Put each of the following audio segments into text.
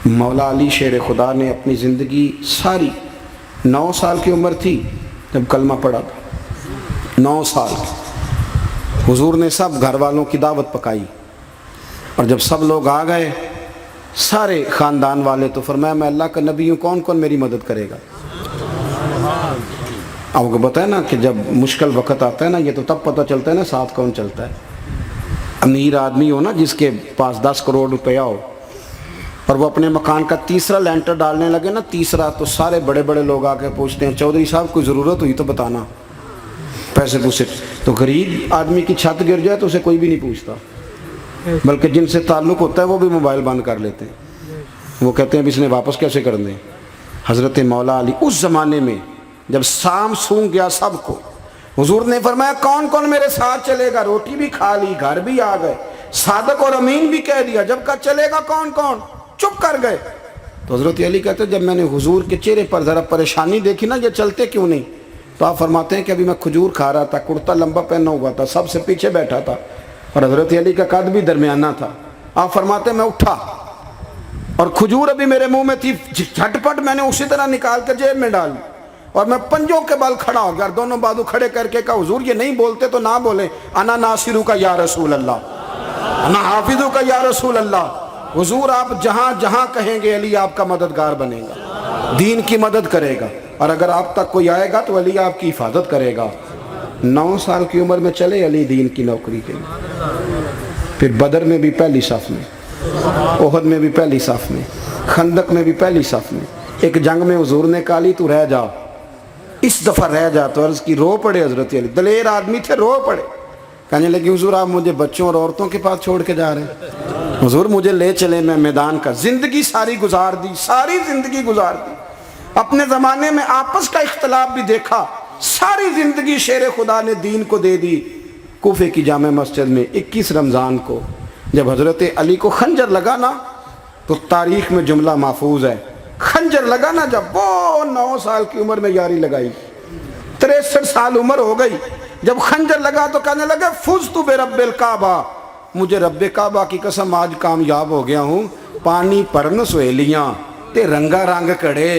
مولا علی شیر خدا نے اپنی زندگی ساری 9 سال کی عمر تھی جب کلمہ پڑھا تھا، 9 سال حضور نے سب گھر والوں کی دعوت پکائی، اور جب سب لوگ آ گئے سارے خاندان والے، تو فرمایا میں اللہ کا نبی ہوں، کون کون میری مدد کرے گا؟ آپ کو پتہ ہے نا کہ جب مشکل وقت آتا ہے نا، یہ تو تب پتہ چلتا ہے نا ساتھ کون چلتا ہے۔ امیر آدمی ہو نا جس کے پاس 10 کروڑ روپیہ ہو اور وہ اپنے مکان کا تیسرا لینٹر ڈالنے لگے نا، تیسرا، تو سارے بڑے بڑے لوگ آ کے پوچھتے ہیں چودھری صاحب کوئی ضرورت ہوئی تو بتانا، پیسے پوچھے۔ تو غریب آدمی کی چھت گر جائے تو اسے کوئی بھی نہیں پوچھتا، بلکہ جن سے تعلق ہوتا ہے وہ بھی موبائل بند کر لیتے ہیں، وہ کہتے ہیں اب اس نے واپس کیسے کر دیں۔ حضرت مولا علی اس زمانے میں جب سام سونگ گیا سب کو، حضور نے فرمایا کون کون میرے ساتھ چلے گا؟ روٹی بھی کھا لی، گھر بھی آ گئے، صادق اور امین بھی کہہ دیا، جب کہا چلے گا کون کون؟ چپ کر گئے۔ تو حضرت علی کہتے ہیں جب میں نے حضور کے چہرے پر ذرا پریشانی دیکھی نا، یہ چلتے کیوں نہیں؟ تو آپ فرماتے ہیں کہ ابھی میں کھجور کھا رہا تھا، کرتا لمبا پہنا ہوا تھا، سب سے پیچھے بیٹھا تھا، اور حضرت علی کا قد بھی درمیانہ تھا۔ آپ فرماتے ہیں میں اٹھا اور کھجور ابھی میرے منہ میں تھی، جھٹپٹ میں نے اسی طرح نکال کر جیب میں ڈالی، اور میں پنجوں کے بل کھڑا ہو گیا، دونوں بازو کھڑے کر کے کہا حضور یہ نہیں بولتے تو نہ بولیں، انا ناصرو کا یا رسول اللہ، انا حافظو کا یا رسول اللہ۔ حضور آپ جہاں جہاں کہیں گے علی آپ کا مددگار بنے گا، دین کی مدد کرے گا، اور اگر آپ تک کوئی آئے گا تو علی آپ کی حفاظت کرے گا۔ 9 سال کی عمر میں چلے علی دین کی نوکری کے لیے، پھر بدر میں بھی پہلی صف میں، احد میں بھی پہلی صف میں، خندق میں بھی پہلی صف میں۔ ایک جنگ میں حضور نے کہا علی تو رہ جا، اس دفعہ رہ جا، تو عرض کی رو پڑے حضرت علی، دلیر آدمی تھے، رو پڑے، کہنے لگے حضور آپ مجھے بچوں اور عورتوں کے پاس چھوڑ کے جا رہے ہیں؟ حضور مجھے لے چلے، میں میدان کا زندگی ساری گزار دی، ساری زندگی گزار دی، اپنے زمانے میں آپس کا اختلاف بھی دیکھا، ساری زندگی شیر خدا نے دین کو دے دی۔ کوفے کی جامع مسجد میں 21 رمضان کو جب حضرت علی کو خنجر لگا نا، تو تاریخ میں جملہ محفوظ ہے، خنجر لگا نا جب، وہ 9 سال کی عمر میں یاری لگائی، 63 سال عمر ہو گئی، جب خنجر لگا تو کہنے لگے فزت برب الکعبہ، مجھے رب کعبہ کی قسم آج کامیاب ہو گیا ہوں، پانی پرن سہیلیاں تے رنگا رنگ کڑے،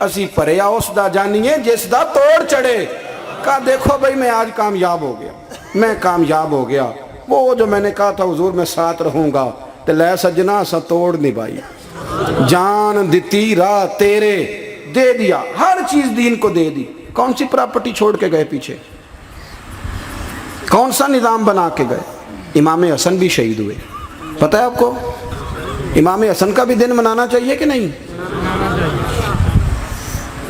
اسی پریا اس دا جانیے جس دا توڑ چڑھے۔ کہا دیکھو بھائی میں آج کامیاب ہو گیا، میں کامیاب ہو گیا، وہ جو میں نے کہا تھا حضور میں ساتھ رہوں گا، تے لے سجنا سا توڑ نبھائی، جان دیتی راہ تیرے، دے دیا ہر چیز دین کو دے دی۔ کون سی پراپرٹی چھوڑ کے گئے پیچھے؟ کون سا نظام بنا کے گئے؟ امام حسن بھی شہید ہوئے، پتہ ہے آپ کو؟ امام حسن کا بھی دن منانا چاہیے کہ نہیں؟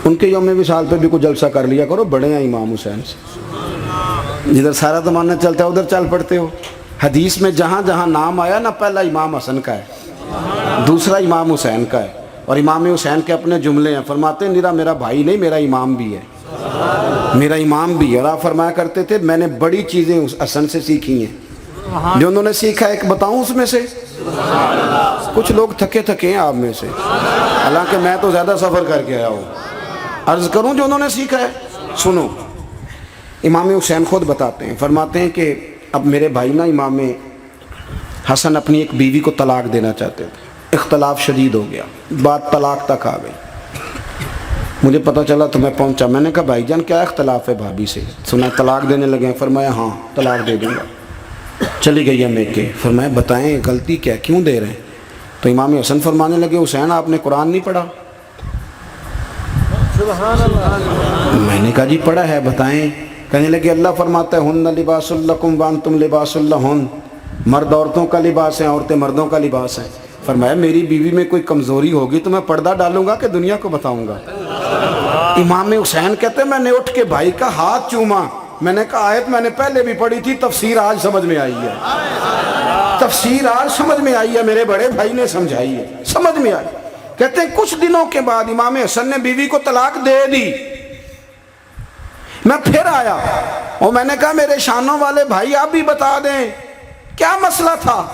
ان کے یوم وصال پہ بھی کوئی جلسہ کر لیا کرو، بڑے ہیں امام حسین سے، جدھر سارا زمانہ چلتا ہے ادھر چل پڑتے ہو۔ حدیث میں جہاں جہاں نام آیا نا، پہلا امام حسن کا ہے، دوسرا امام حسین کا ہے، اور امام حسین کے اپنے جملے ہیں، فرماتے ہیں نیرا میرا بھائی نہیں، میرا امام بھی ہے، میرا امام بھی ہے۔ اور آپ فرمایا کرتے تھے میں نے بڑی چیزیں اس حسن سے سیکھی ہیں، جو انہوں نے سیکھا ایک بتاؤں اس میں سے؟ کچھ لوگ تھکے تھکے ہیں آپ میں سے، حالانکہ میں تو زیادہ سفر کر کے آیا ہوں، عرض کروں جو انہوں نے سیکھا ہے؟ سنو، امام حسین خود بتاتے ہیں، فرماتے ہیں کہ اب میرے بھائی نا امام حسن اپنی ایک بیوی کو طلاق دینا چاہتے تھے، اختلاف شدید ہو گیا، بات طلاق تک آ گئی، مجھے پتہ چلا تو میں پہنچا، میں نے کہا بھائی جان کیا اختلاف ہے بھابھی سے؟ سنا طلاق دینے لگے ہیں؟ فرمایا ہاں طلاق دے دوں گا۔ چلی گئی ہے میکے، فرمایا بتائیں غلطی کیا، کیوں دے رہے ہیں؟ تو امام حسن فرمانے لگے حسین آپ نے قرآن نہیں پڑھا؟ میں نے کہا جی پڑھا ہے، بتائیں۔ کہنے لگے اللہ فرماتا ہے ہن لباس لکم وانتم لباس لہن، مرد عورتوں کا لباس ہیں، عورتیں مردوں کا لباس ہیں۔ فرمایا میری بیوی میں کوئی کمزوری ہوگی تو میں پردہ ڈالوں گا کہ دنیا کو بتاؤں گا؟ امام حسین کہتے ہیں میں نے اٹھ کے بھائی کا ہاتھ چوما، میں نے کہا آیت میں نے پہلے بھی پڑھی تھی، تفسیر آج سمجھ میں آئی ہے، تفسیر آج سمجھ میں آئی ہے، میرے بڑے بھائی نے سمجھائی ہے، سمجھ میں آئی۔ کہتے ہیں کچھ دنوں کے بعد امام حسن نے بیوی کو طلاق دے دی، میں پھر آیا اور میں نے کہا میرے شانوں والے بھائی آپ بھی بتا دیں کیا مسئلہ تھا؟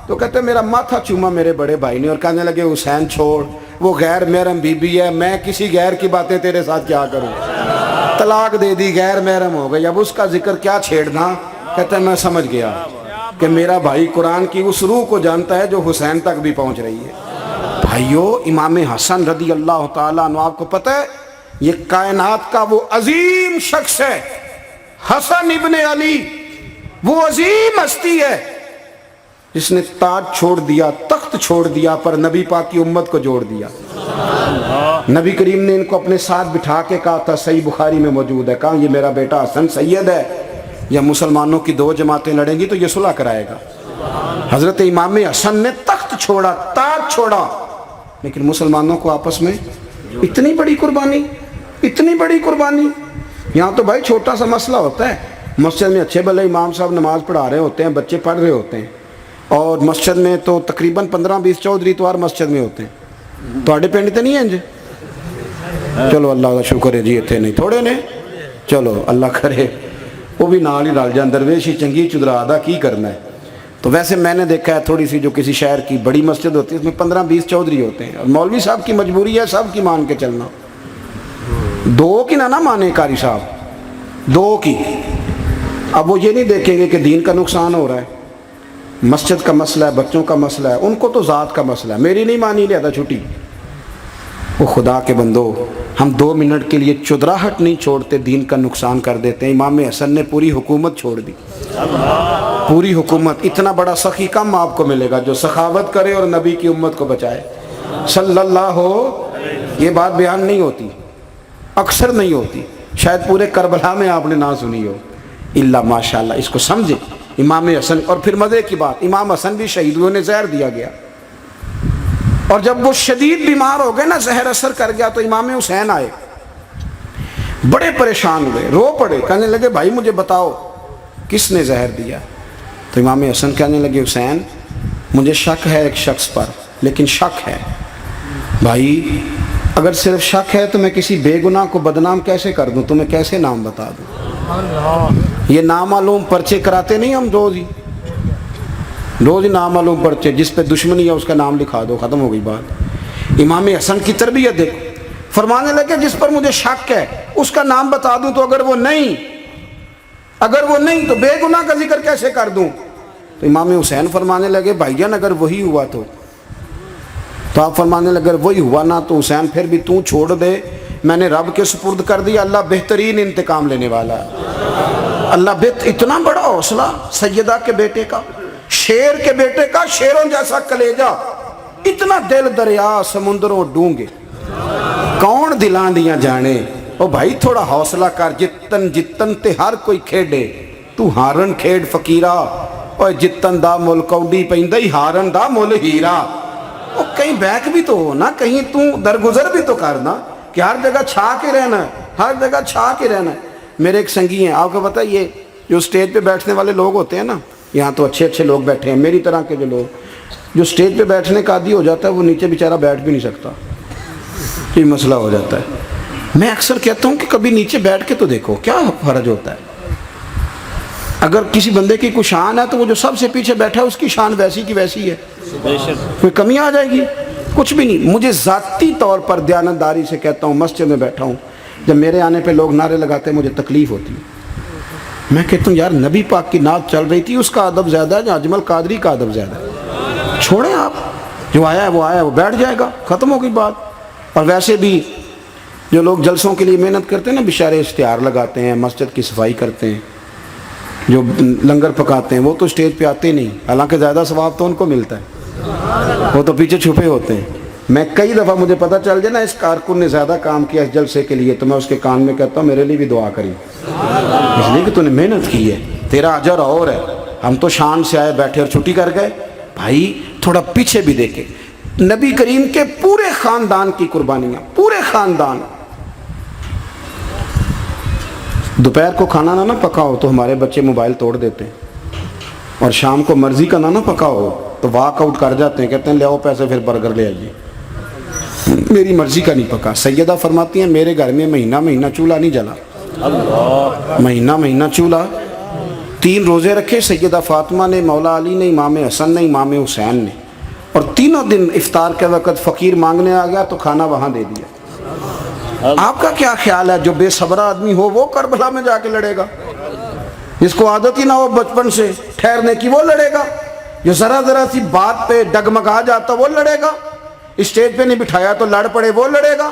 تو کہتے ہیں میرا ماتھا چوما میرے بڑے بھائی نے، اور کہنے لگے حسین چھوڑ، وہ غیر محرم بیوی ہے، میں کسی غیر کی باتیں تیرے ساتھ کیا کروں؟ طلاق دے دی، غیر محرم ہو گئی، اب اس کا ذکر کیا چھیڑنا؟ کہتے ہیں میں سمجھ گیا کہ میرا بھائی قرآن کی اس روح کو جانتا ہے جو حسین تک بھی پہنچ رہی ہے۔ بھائیو امام حسن رضی اللہ تعالیٰ عنہ، آپ کو پتہ ہے یہ کائنات کا وہ عظیم شخص ہے، حسن ابن علی، وہ عظیم ہستی ہے جس نے تاج چھوڑ دیا، تخت چھوڑ دیا، پر نبی پاک کی امت کو جوڑ دیا۔ نبی کریم نے ان کو اپنے ساتھ بٹھا کے کہا تھا، صحیح بخاری میں موجود ہے، کہا یہ میرا بیٹا حسن سید ہے، یا مسلمانوں کی دو جماعتیں لڑیں گی تو یہ صلح کرائے گا۔ حضرت امام حسن نے تخت چھوڑا، تاج چھوڑا، لیکن مسلمانوں کو آپس میں اتنی بڑی قربانی، اتنی بڑی قربانی۔ یہاں تو بھائی چھوٹا سا مسئلہ ہوتا ہے، مسجد میں اچھے بھلے امام صاحب نماز پڑھا رہے ہوتے ہیں، بچے پڑھ رہے ہوتے ہیں، اور مسجد میں تو تقریباً 15-20 چودھری اتوار مسجد میں ہوتے ہیں۔ تواڈے پنڈ تے نہیں ہیں جی؟ چلو اللہ کا شکر ہے جی، اتنے نہیں تھوڑے نے، چلو اللہ کرے وہ بھی نال ہی رل جان، درویش ہی چنگی چدرا دا کی کرنا ہے۔ تو ویسے میں نے دیکھا ہے تھوڑی سی جو کسی شہر کی بڑی مسجد ہوتی ہے اس میں 15-20 چودھری ہوتے ہیں، اور مولوی صاحب کی مجبوری ہے سب کی مان کے چلنا، دو کی نہ مانے قاری صاحب، دو کی۔ اب وہ یہ نہیں دیکھیں گے کہ دین کا نقصان ہو رہا ہے، مسجد کا مسئلہ ہے، بچوں کا مسئلہ ہے، ان کو تو ذات کا مسئلہ ہے، میری نہیں مانی لہذا چھٹی۔ وہ خدا کے بندو، ہم 2 منٹ کے لیے چدراہٹ نہیں چھوڑتے، دین کا نقصان کر دیتے ہیں۔ امام حسن نے پوری حکومت چھوڑ دی، پوری حکومت۔ اتنا بڑا سخی کم آپ کو ملے گا جو سخاوت کرے اور نبی کی امت کو بچائے صلی اللہ ہو۔ یہ بات بیان نہیں ہوتی، اکثر نہیں ہوتی، شاید پورے کربلا میں آپ نے نہ سنی ہو، الا ماشاءاللہ۔ اس کو سمجھے امام حسن۔ اور پھر مزے کی بات، امام حسن بھی شہید ہوئے، انہیں زہر دیا گیا، اور جب وہ شدید بیمار ہو گئے نا، زہر اثر کر گیا، تو امام حسین آئے، بڑے پریشان ہوئے، رو پڑے، کہنے لگے بھائی مجھے بتاؤ کس نے زہر دیا؟ تو امام حسن کہنے لگے حسین مجھے شک ہے ایک شخص پر، لیکن شک ہے بھائی، اگر صرف شک ہے تو میں کسی بے گناہ کو بدنام کیسے کر دوں، تمہیں کیسے نام بتا دوں؟ یہ نامعلوم پرچے کراتے نہیں ہم روز ہی نامعلوم پرچے، جس پہ دشمنی ہے اس کا نام لکھا دو، ختم ہو گئی بات۔ امام حسن کی تربیت دیکھو، فرمانے لگے جس پر مجھے شک ہے اس کا نام بتا دوں، تو اگر وہ نہیں تو بے گناہ کا ذکر کیسے کر دوں؟ تو امام حسین فرمانے لگے بھائی جان اگر وہی ہوا تو آپ فرمانے لگے اگر وہی ہوا نا تو حسین پھر بھی تو چھوڑ دے، میں نے رب کے سپرد کر دیا، اللہ بہترین انتقام لینے والا ہے۔ اللہ اتنا بڑا حوصلہ سیدہ کے بیٹے کا، شیر کے بیٹے کا، شیروں جیسا کلیجہ، اتنا دل دریا سمندروں ڈونگے، کون دلاں دیاں جانے۔ او بھائی تھوڑا حوصلہ کر، جتن تے ہر کوئی کھیڈے، تو ہارن کھیڈ فقیرہ، اور جتن دا مل کوڈی پیندی ہارن دا مل ہیرا۔ او کہیں بیک بھی تو ہو نا، کہیں تو درگزر بھی تو کرنا، کہ ہر جگہ چھا کے رہنا ہے، ہر جگہ چھا کے رہنا ہے۔ میرے ایک سنگی ہیں، آپ کو پتہ ہے یہ جو سٹیج پہ بیٹھنے والے لوگ ہوتے ہیں نا، یہاں تو اچھے لوگ بیٹھے ہیں، میری طرح کے جو لوگ جو سٹیج پہ بیٹھنے کا عادی ہو جاتا ہے وہ نیچے بیچارہ بیٹھ بھی نہیں سکتا، یہ مسئلہ ہو جاتا ہے۔ میں اکثر کہتا ہوں کہ کبھی نیچے بیٹھ کے تو دیکھو کیا فرج ہوتا ہے۔ اگر کسی بندے کی کوئی شان ہے تو وہ جو سب سے پیچھے بیٹھا ہے اس کی شان ویسی کی ویسی ہے، کوئی کمی آ جائے گی؟ کچھ بھی نہیں۔ مجھے ذاتی طور پر دیانتداری سے کہتا ہوں، مسجد میں بیٹھا ہوں، جب میرے آنے پہ لوگ نعرے لگاتے ہیں مجھے تکلیف ہوتی ہے۔ میں کہتا ہوں یار نبی پاک کی نعت چل رہی تھی، اس کا ادب زیادہ ہے یا اجمل قادری کا ادب زیادہ ہے؟ چھوڑیں آپ، جو آیا ہے وہ بیٹھ جائے گا، ختم ہو گئی بات۔ اور ویسے بھی جو لوگ جلسوں کے لیے محنت کرتے ہیں نا، بیچارے اشتہار لگاتے ہیں، مسجد کی صفائی کرتے ہیں، جو لنگر پکاتے ہیں، وہ تو اسٹیج پہ آتے نہیں، حالانکہ زیادہ ثواب تو ان کو ملتا ہے، وہ تو پیچھے چھپے ہوتے ہیں۔ میں کئی دفعہ مجھے پتہ چل جائے نا اس کارکن نے زیادہ کام کیا اس جلسے کے لیے، تو میں اس کے کان میں کہتا ہوں میرے لیے بھی دعا کری، اس لیے کہ تو نے محنت کی ہے، تیرا اجر اور ہے۔ ہم تو شان سے آئے بیٹھے اور چھٹی کر گئے۔ بھائی تھوڑا پیچھے بھی دیکھے، نبی کریم کے پورے خاندان کی قربانیاں، پورے خاندان۔ دوپہر کو کھانا نہ پکاؤ تو ہمارے بچے موبائل توڑ دیتے ہیں، اور شام کو مرضی کا نہ پکاؤ تو واک آؤٹ کر جاتے ہیں، کہتے ہیں لے آؤ پیسے پھر برگر لے آئیے، میری مرضی کا نہیں پکا۔ سیدہ فرماتی ہیں میرے گھر میں مہینہ چولہا نہیں جلا، مہینہ چولہا۔ 3 روزے رکھے سیدہ فاطمہ نے، مولا علی نے، امام حسن نے، امام حسین نے، اور تینوں دن افطار کے وقت فقیر مانگنے آ گیا تو کھانا وہاں دے دیا۔ آپ کا کیا خیال ہے جو بے صبر آدمی ہو وہ کربلا میں جا کے لڑے گا؟ جس کو عادت ہی نہ ہو بچپن سے ٹھہرنے کی وہ لڑے گا؟ جو ذرا سی بات پہ ڈگمگا جاتا وہ لڑے گا؟ اسٹیج پہ نہیں بٹھایا تو لڑ پڑے وہ لڑے گا؟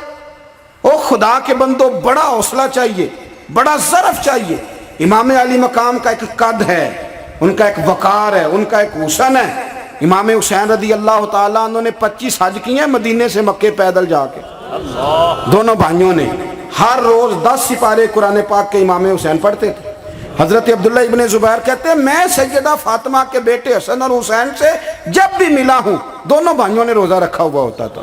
او خدا کے بندو، بڑا حوصلہ چاہیے، بڑا ظرف چاہیے۔ امام علی مقام کا ایک قد ہے، ان کا ایک وقار ہے، ان کا ایک حسن ہے۔ امام حسین رضی اللہ تعالیٰ عنہ نے 25 حج کیے ہیں مدینے سے مکے پیدل جا کے، دونوں بھائیوں نے۔ ہر روز 10 سپارے قرآن پاک کے امام حسین پڑھتے تھے۔ حضرت عبداللہ ابن زبیر کہتے ہیں میں سیدہ فاطمہ کے بیٹے حسن اور حسین سے جب بھی ملا ہوں دونوں بھائیوں نے روزہ رکھا ہوا ہوتا تھا۔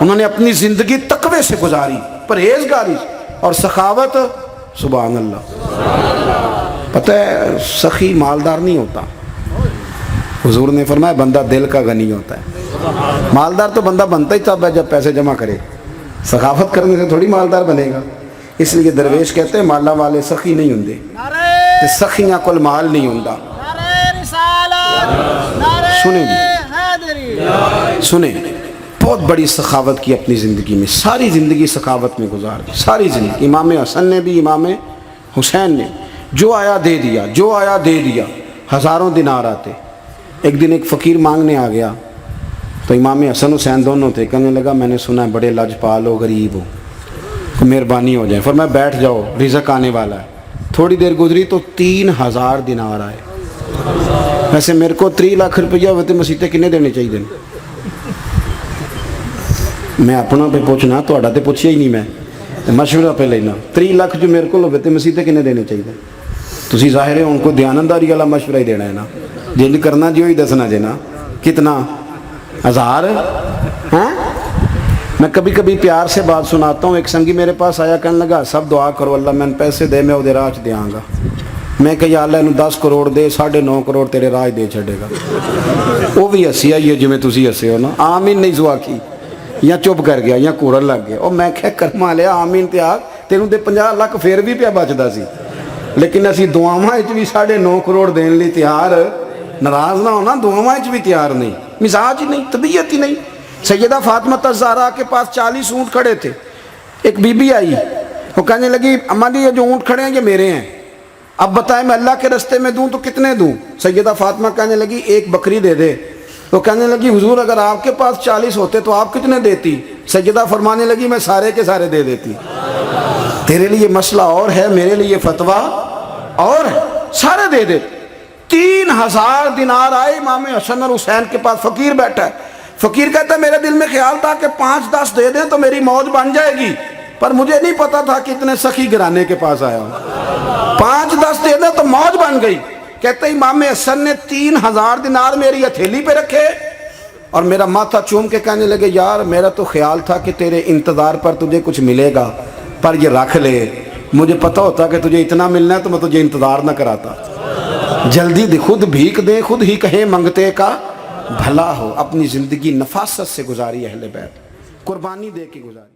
انہوں نے اپنی زندگی تقوی سے گزاری، پرہیزگاری اور سخاوت۔ سبحان اللہ۔ پتہ ہے سخی مالدار نہیں ہوتا، حضور نے فرمایا بندہ دل کا غنی ہوتا ہے۔ مالدار تو بندہ بنتا ہی تب ہے جب پیسے جمع کرے، سخاوت کرنے سے تھوڑی مالدار بنے گا۔ اس لیے درویش کہتے ہیں مالا والے سخی نہیں ہوندے، تے سخیاں کول مال نہیں ہوندا۔ سنیں جی، سنیں، بہت بڑی سخاوت کی اپنی زندگی میں، ساری زندگی سخاوت میں گزار دی، ساری زندگی۔ امام حسن نے بھی، امام حسین نے جو آیا دے دیا، جو آیا دے دیا، ہزاروں دینار آتے۔ ایک دن ایک فقیر مانگنے آ گیا تو امام حسن حسین دونوں تھے، کہنے لگا میں نے سنا ہے بڑے لاجپال ہو، غریب ہو، مہربانی ہو جائے۔ فرمایا بیٹھ جاؤ، رزق آنے والا ہے۔ تھوڑی دیر گزری تو 3000 دینار آئے۔ ویسے میرے کو 3 لاکھ روپیہ ہوتے مسیطے کنے دینے چاہیے؟ میں اپنا پہ پوچھنا، تھوڑا تے پوچھیا ہی نہیں، میں مشورہ پہ لینا۔ 3 لاکھ جو میرے کو ہوتے مسیطے کنے دینے چاہیے؟ تسی ظاہر ہے ان کو دیانتداری والا مشورہ ہی دینا ہے نا، جن کرنا جو ہی دسنا جے نا۔ کتنا؟ 1000؟ ہاں، میں کبھی کبھی پیار سے بات سناتا ہوں۔ ایک سنگی میرے پاس آیا، کہنے لگا سب دعا کرو اللہ میں پیسے دے، میں وہ راہ چ دیاں گا۔ میں کہ یا اللہ انہوں 10 کروڑ دے، 9.5 کروڑ تیرے راہ دے چھڑے گا۔ وہ بھی ہسی آئی ہے جو میں تسی ہسے ہو نا، آمین نہیں زوا کی، یا چپ کر گیا یا کورن لگ گیا۔ اور میں کہ کرما لیا آمین تے آگ، تینوں دے 50 لاکھ پھر بھی پیا بچدا سی، لیکن اسی دعاواں وچ بھی 9.5 کروڑ دین لی تیار، ناراض نہ ہونا، دعاواں وچ بھی تیار نہیں، مزاج ہی نہیں، طبیعت ہی نہیں۔ سیدہ فاطمہ الزہرا کے پاس 40 اونٹ کھڑے تھے۔ ایک بی بی آئی، وہ کہنے لگی اماں جی یہ جو اونٹ کھڑے ہیں یہ میرے ہیں، اب بتائیں میں اللہ کے رستے میں دوں تو کتنے دوں؟ سیدہ فاطمہ کہنے لگی 1 بکری دے دے۔ وہ کہنے لگی حضور اگر آپ کے پاس 40 ہوتے تو آپ کتنے دیتی؟ سیدہ فرمانے لگی میں سارے کے سارے دے دیتی۔ تیرے لیے مسئلہ اور ہے، میرے لیے فتویٰ اور ہے، سارے دے دیتے۔ 3000 دینار آئے امام حسن اور حسین کے پاس۔ فقیر بیٹھا ہے، فقیر کہتا ہے میرے دل میں خیال تھا کہ 5-10 دے دیں تو میری موج بن جائے گی، پر مجھے نہیں پتا تھا کہ اتنے سخی گرانے کے پاس آیا ہوں۔ 5-10 دے دیں تو موج بن گئی۔ کہتے امام حسن نے 3000 دینار میری ہتھیلی پہ رکھے اور میرا ماتھا چوم کے کہنے لگے یار میرا تو خیال تھا کہ تیرے انتظار پر تجھے کچھ ملے گا، پر یہ رکھ لے، مجھے پتا ہوتا کہ تجھے اتنا ملنا ہے تو میں تجھے انتظار نہ کراتا۔ جلدی دے، خود بھیک دے، خود ہی کہیں منگتے کا بھلا ہو۔ اپنی زندگی نفاست سے گزاری اہل بیت، قربانی دے کے گزاری۔